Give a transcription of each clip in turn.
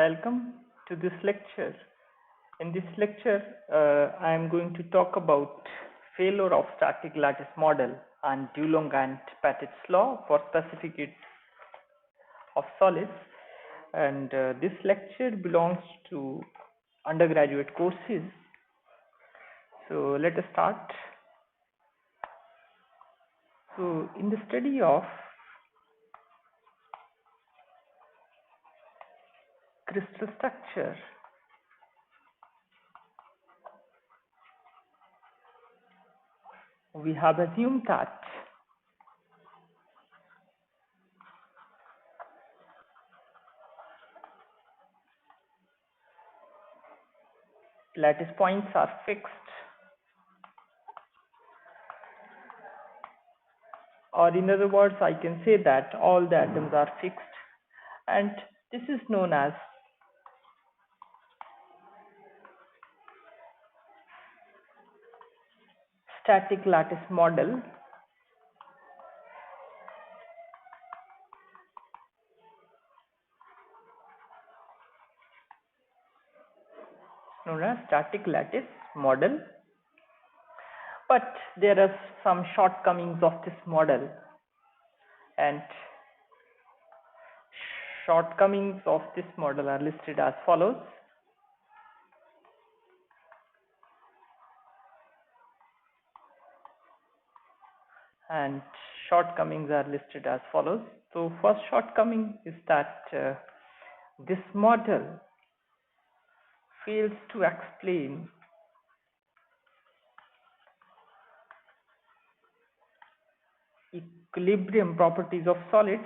Welcome to this lecture. In this lecture, I am going to talk about failure of static lattice model and Dulong and Petit'sLaw for specificity of solids. And this lecture belongs to undergraduate courses. So let us start. So in the study of crystal structure, we have assumed that lattice points are fixed, or in other words, I can say that all the atoms are fixed, and this is known as static lattice model. Known as static lattice model, but there are some shortcomings of this model, and shortcomings of this model are listed as follows. And shortcomings are listed as follows. So first shortcoming is that this model fails to explain equilibrium properties of solids.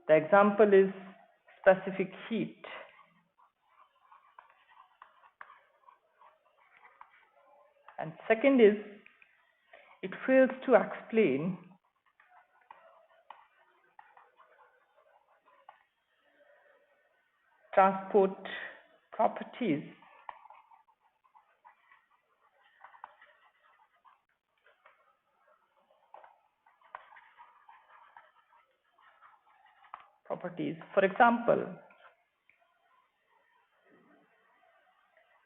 The example is specific heat. And second is, it fails to explain transport properties For example,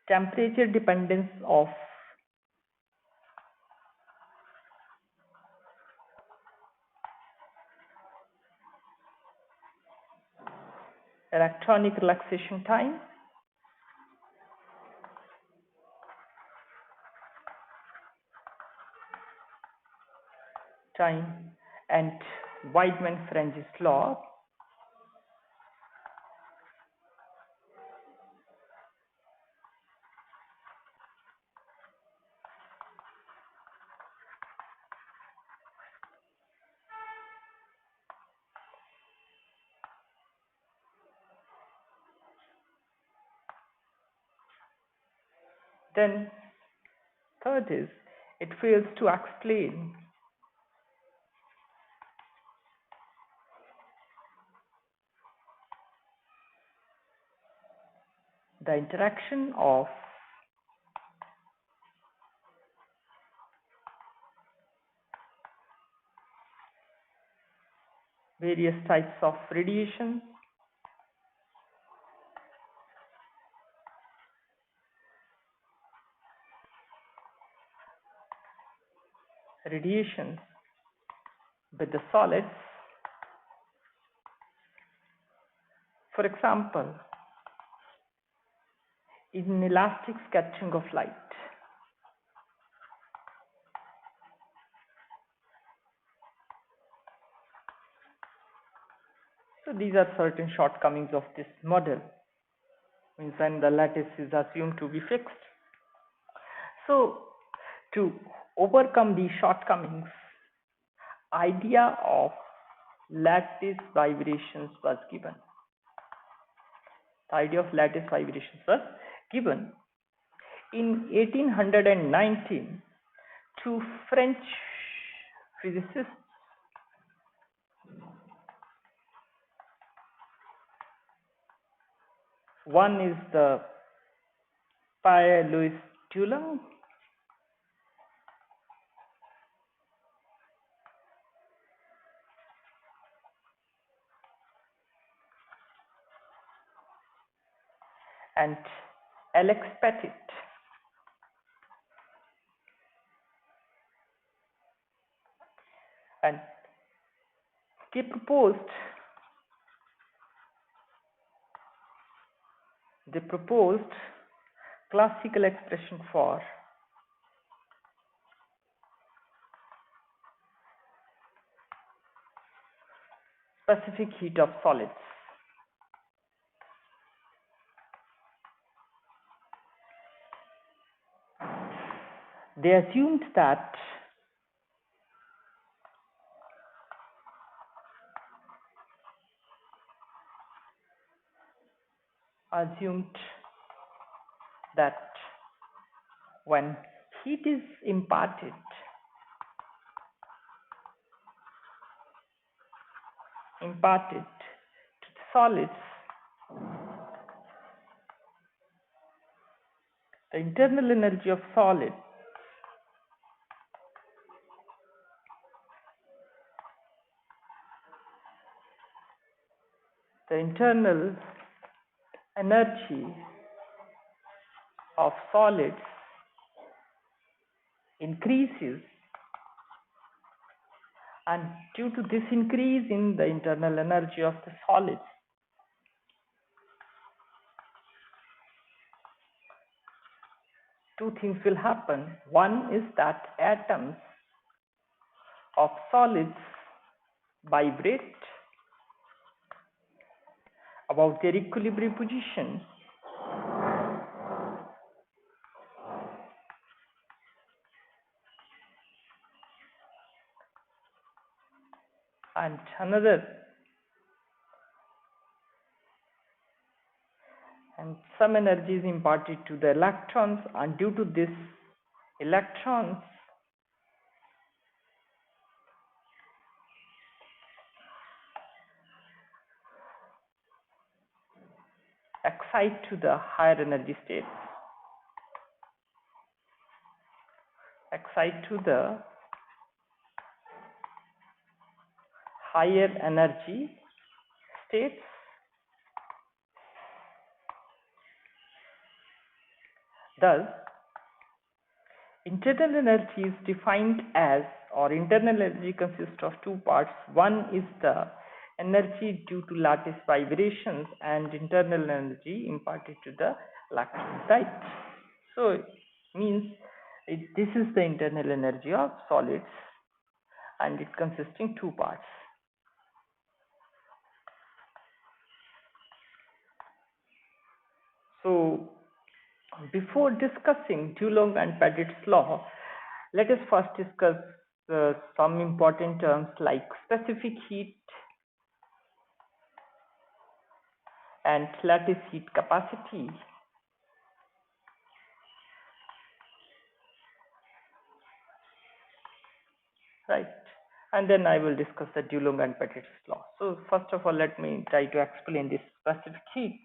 temperature dependence of electronic relaxation time, and Weidmann-French's law. Then third is, it fails to explain the interaction of various types of radiations, with the solids. For example, in elastic scattering of light. So these are certain shortcomings of this model, means when the lattice is assumed to be fixed. So to overcome these shortcomings, idea of lattice vibrations was given. The idea of lattice vibrations was given in 1819 to French physicists One is the Pierre Louis Dulong, and Alex Pettit. And they proposed classical expression for specific heat of solids. They assumed that when heat is imparted to the solids, the internal energy of solid increases, and due to this increase in the internal energy of the solids, two things will happen. One is that atoms of solids vibrate about their equilibrium position, and some energy is imparted to the electrons, and due to this, electrons excite to the higher energy states, Thus, internal energy is defined as, or internal energy consists of two parts. One is the energy due to lattice vibrations, and internal energy imparted to the electrons, right? So it means this is the internal energy of solids, and it consists in two parts. So before discussing Dulong and Petit's law, let us first discuss some important terms like specific heat and lattice heat capacity. Right, and then I will discuss the Dulong and Petit's law. So first of all, let me try to explain this specific heat.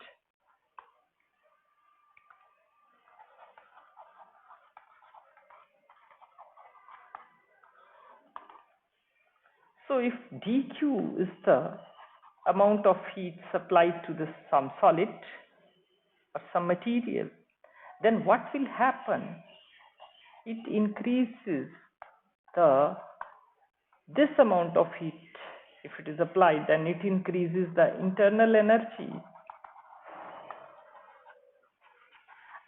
So if dQ is the amount of heat supplied to some solid or some material, then what will happen? It increases this amount of heat. If it is applied, then it increases the internal energy.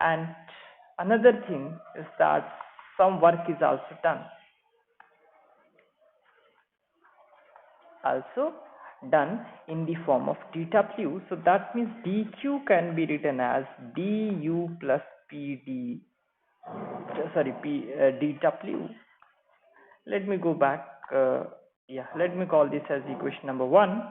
And another thing is that some work is also done. In the form of dW. So that means dQ can be written as du plus dW. Let me go back. Let me call this as equation number 1,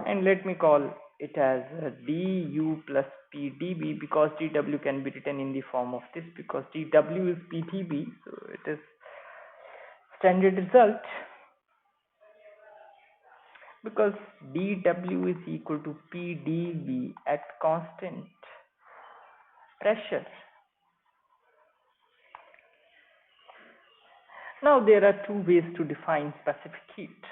and let me call it as du plus pdv, because dw can be written in the form of this, because dw is pdv, so it is standard result, because dw is equal to pdv at constant pressure. Now there are two ways to define specific heat.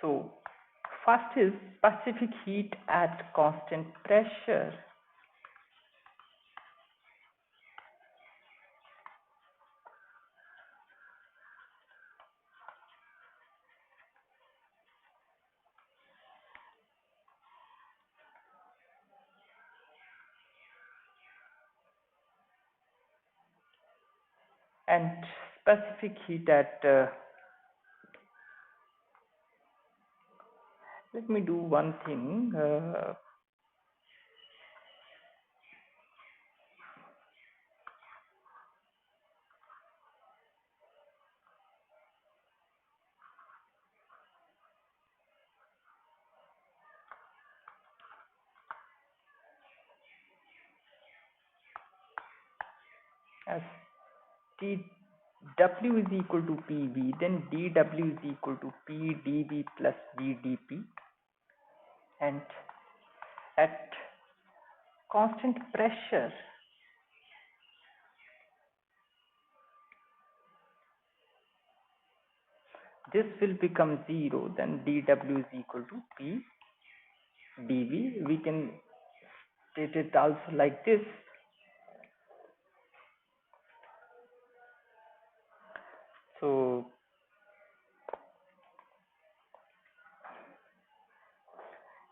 So first is specific heat at constant pressure. And specific heat at let me do one thing. As dW is equal to PV, then dW is equal to PdV plus VdP, and at constant pressure this will become 0, then dW is equal to PdV. We can state it also like this. So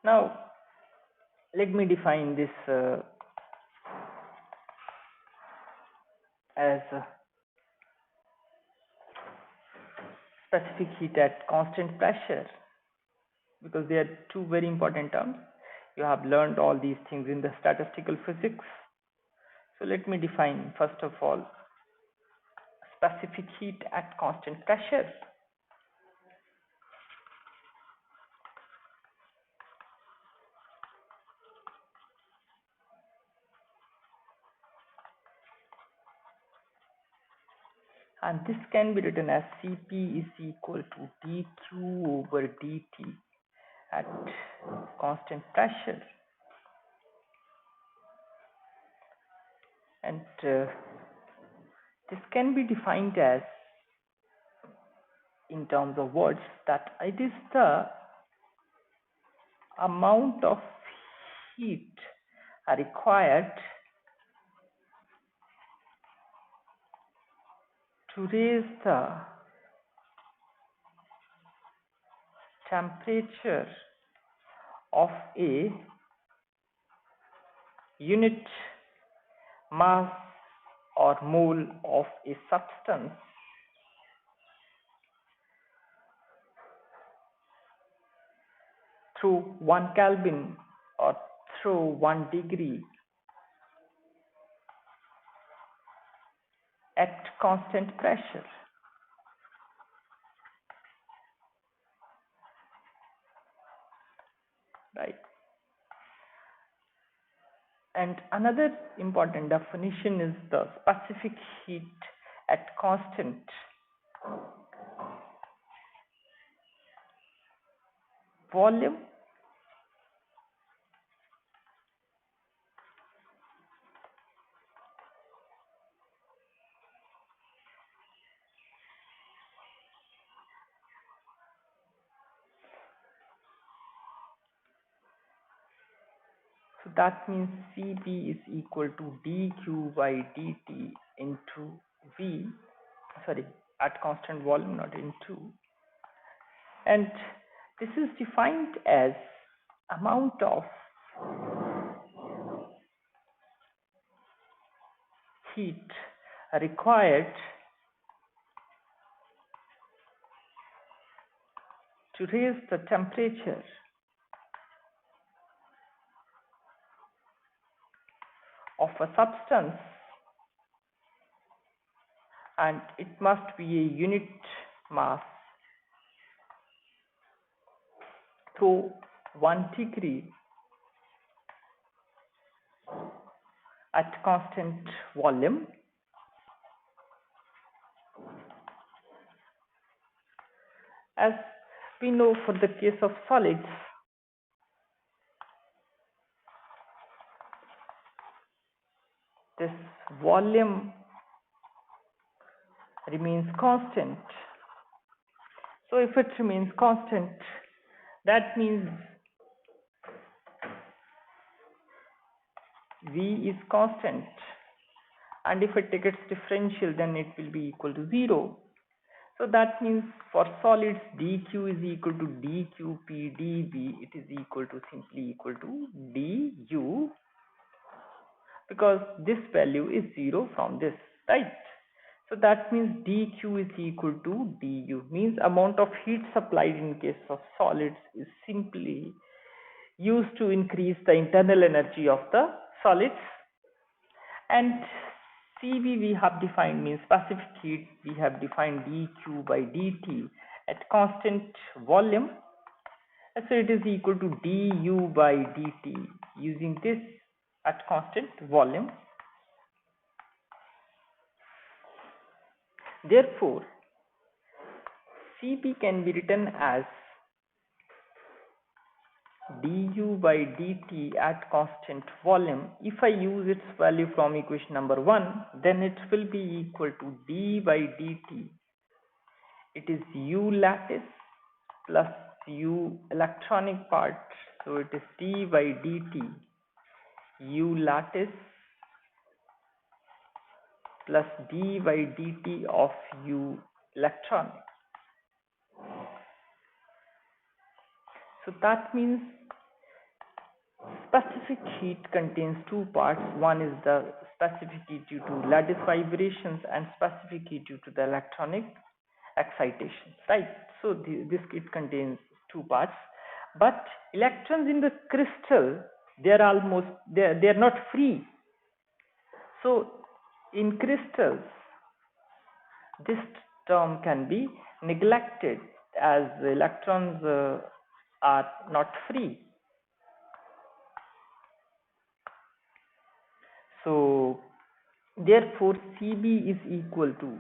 now let me define this as specific heat at constant pressure, because they are two very important terms. You have learned all these things in the statistical physics. So let me define first of all specific heat at constant pressure. And this can be written as Cp is equal to dq over dt at constant pressure. And this can be defined as, in terms of words, that it is the amount of heat required to raise the temperature of a unit mass or mole of a substance through 1 Kelvin or through 1 degree at constant pressure. Right. And another important definition is the specific heat at constant volume So that means Cp is equal to dq by dt into V, sorry, at constant volume, not into. And this is defined as amount of heat required to raise the temperature of a substance, and it must be a unit mass through 1 degree at constant volume. As we know, for the case of solids, this volume remains constant. So if it remains constant, That means V is constant, and if I take its differential, then it will be equal to 0. So that means for solids, dq is equal to dqp dv. It is equal to simply equal to du, because this value is 0 from this, right? So that means dq is equal to du, means amount of heat supplied in case of solids is simply used to increase the internal energy of the solids. And Cv we have defined, means specific heat, we have defined dq by dt at constant volume. So it is equal to du by dt using this at constant volume. Therefore, Cp can be written as du by dt at constant volume. If I use its value from equation number 1, then it will be equal to d by dt. It is u lattice plus u electronic part, so it is d by dt u lattice plus d by dt of u electronic. So that means specific heat contains two parts. One is the specific heat due to lattice vibrations and specific heat due to the electronic excitation, right? So this heat contains two parts, but electrons in the crystal, they are not free. So in crystals, this term can be neglected as the electrons are not free. So therefore Cb is equal to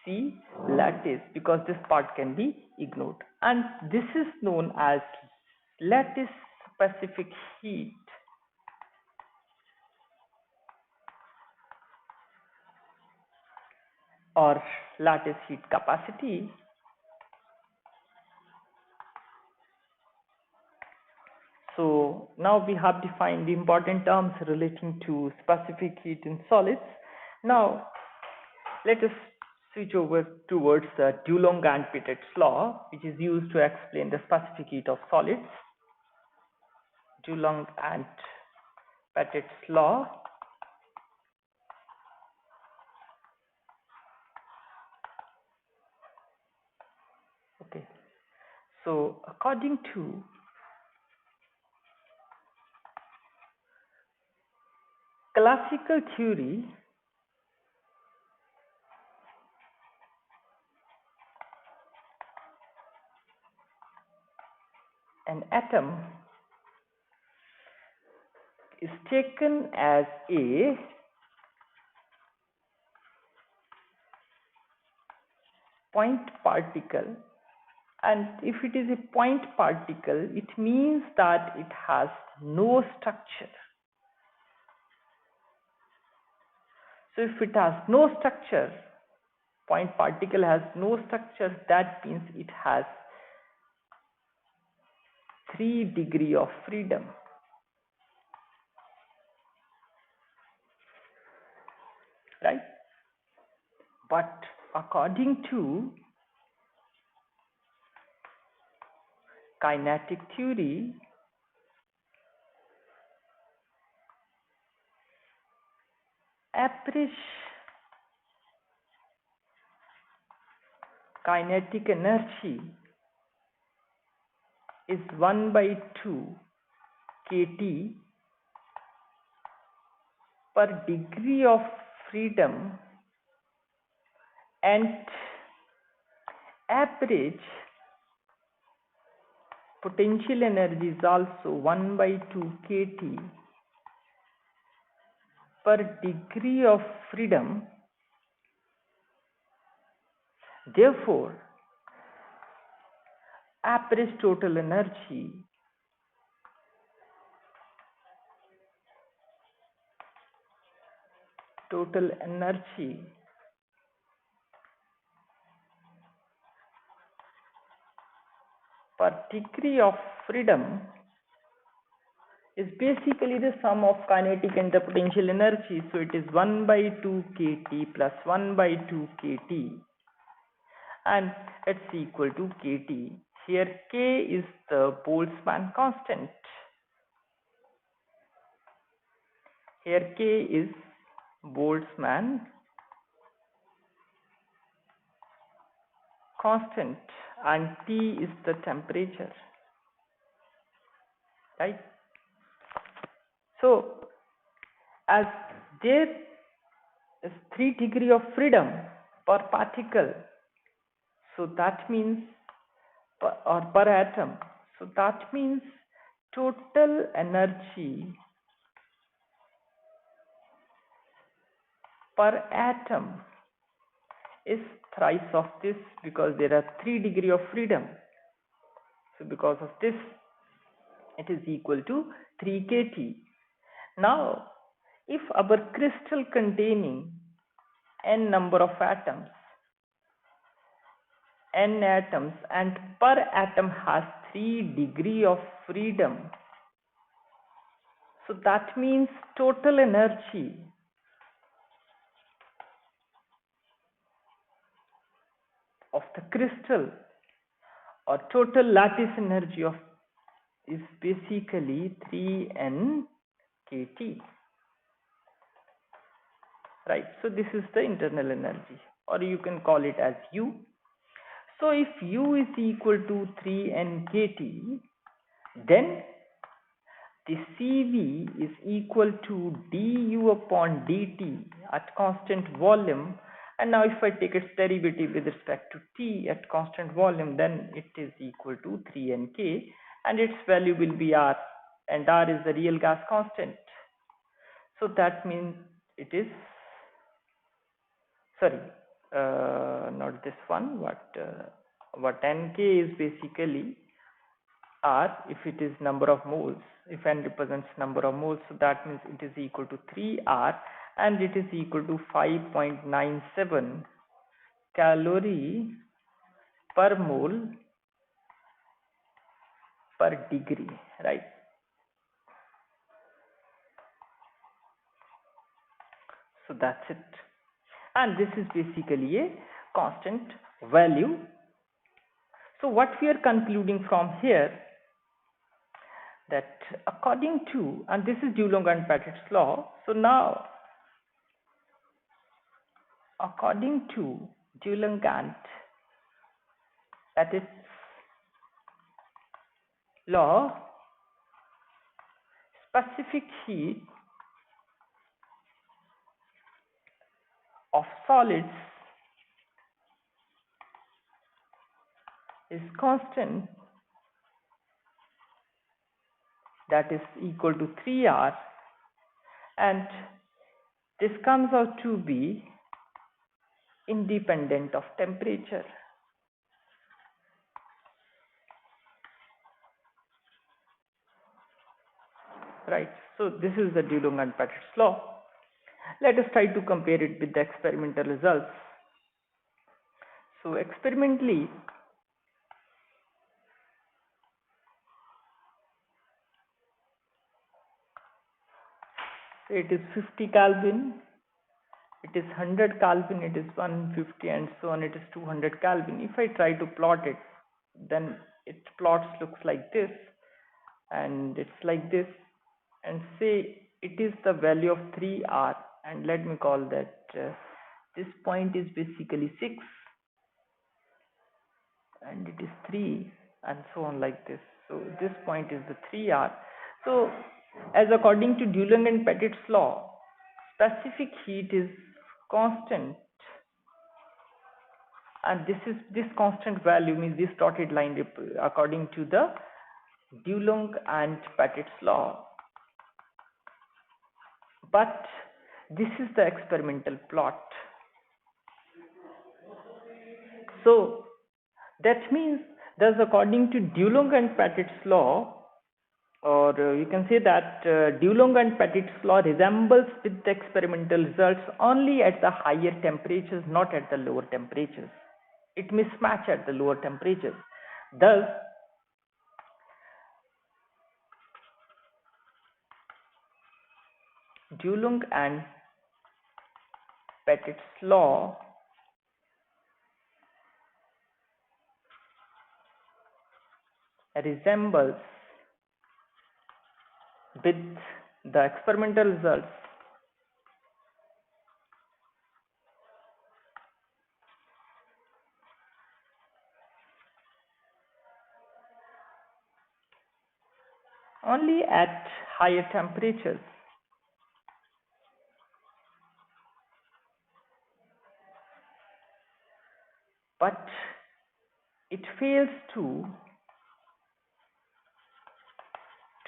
C lattice, because this part can be ignored, and this is known as lattice specific heat or lattice heat capacity. So now we have defined the important terms relating to specific heat in solids. Now let us switch over towards the Dulong and Petit's law, which is used to explain the specific heat of solids. Dulong and Petit's law. Okay. So according to classical theory, an atom is taken as a point particle, and if it is a point particle, it means that it has no structure. So if it has no structure, point particle has no structure, that means it has 3 degrees of freedom. Right? But according to kinetic theory, average kinetic energy is 1 by 2 kT per degree of freedom, and average potential energy is also 1 by 2 kT per degree of freedom. Therefore, average total energy per degree of freedom is basically the sum of kinetic and the potential energy. So it is 1 by 2 kT plus 1 by 2 kT, and it's equal to kT. Here K is the Boltzmann constant. Here K is Boltzmann constant and T is the temperature, right? So as there is 3 degrees of freedom per particle, so that means per atom, so that means total energy per atom is thrice of this, because there are 3 degrees of freedom. So because of this, it is equal to 3 kT. Now, if our crystal containing n number of atoms, n atoms, and per atom has 3 degrees of freedom, so that means total energy of the crystal, or total lattice energy of is basically 3n kT, right? So this is the internal energy, or you can call it as U. So if U is equal to 3n kT, then the CV is equal to du upon dt at constant volume. And now if I take its derivative with respect to T at constant volume, then it is equal to 3nk, and its value will be R, and R is the real gas constant. So that means it is, sorry, not this one, what nk is basically R if it is number of moles, if n represents number of moles, so that means it is equal to 3R, and it is equal to 5.97 calorie per mole per degree, right? So that's it, and this is basically a constant value. So what we are concluding from here, that according to, and this is Dulong and Petit's law. So now according to Dulong and Petit's law, specific heat of solids is constant, that is equal to 3R, and this comes out to be independent of temperature. Right, so this is the Dulong and Petit's law. Let us try to compare it with the experimental results. So experimentally, it is 50 Kelvin, it is 100 Kelvin, it is 150, and so on, it is 200 Kelvin. If I try to plot it, then it plots looks like this, and it's like this, and say it is the value of 3R, and let me call that this point is basically 6, and it is 3, and so on like this. So this point is the 3R. So as according to Dulong and Petit's law, specific heat is constant, and this constant value means this dotted line according to the Dulong and Petit's law. But this is the experimental plot. So that means, thus according to Dulong and Petit's law, or you can say that Dulong and Petit's law resembles with the experimental results only at the higher temperatures, not at the lower temperatures. It mismatches at the lower temperatures. Thus, Dulong and Petit's law resembles with the experimental results only at higher temperatures. But it fails to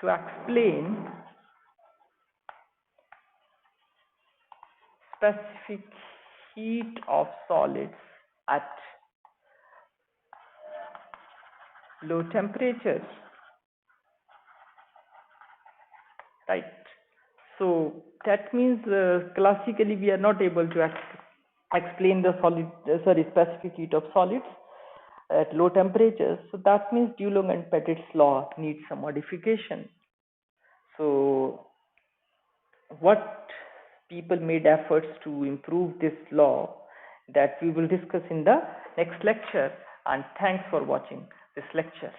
explain specific heat of solids at low temperatures, right? So that means classically we are not able to explain the specific heat of solids at low temperatures. So that means Dulong and Petit's law needs some modification. So what people made efforts to improve this law that we will discuss in the next lecture, and thanks for watching this lecture.